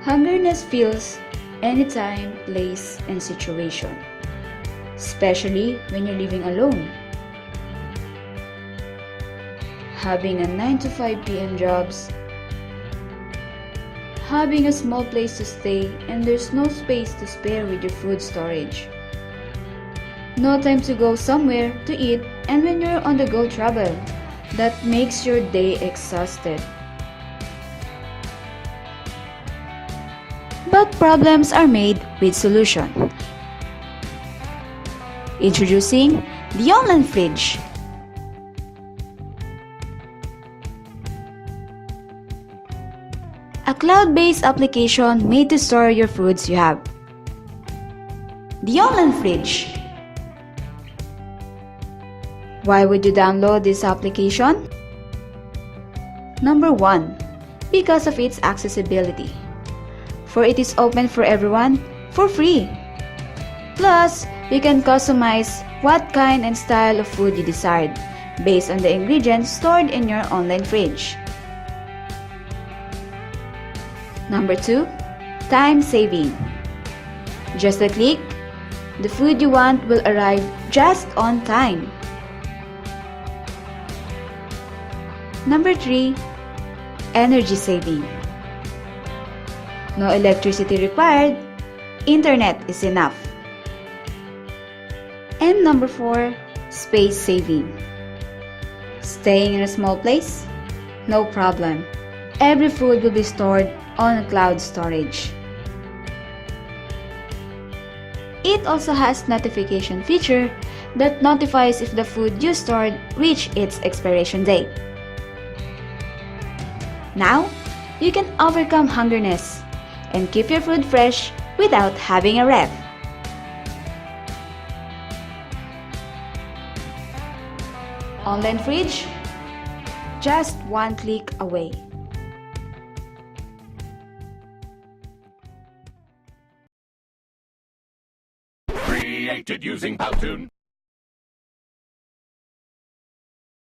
Hungerness feels anytime, place, and situation, especially when you're living alone. Having a 9 to 5 p.m. jobs, having a small place to stay and there's no space to spare with your food storage. No time to go somewhere to eat, and when you're on the go travel, that makes your day exhausted. But problems are made with solution. Introducing the online fridge. A cloud-based application made to store your foods you have. The online fridge. Why would you download this application? Number 1, because of its accessibility. For it is open for everyone for free. Plus, you can customize what kind and style of food you decide based on the ingredients stored in your online fridge. Number 2, time saving. Just a click, the food you want will arrive just on time. Number 3, energy saving. No electricity required, internet is enough. And number 4, space saving. Staying in a small place? No problem. Every food will be stored on a cloud storage. It also has notification feature that notifies if the food you stored reached its expiration date. Now, you can overcome hungerness and keep your food fresh without having a ref. Online fridge, just one click away. Created using Powtoon.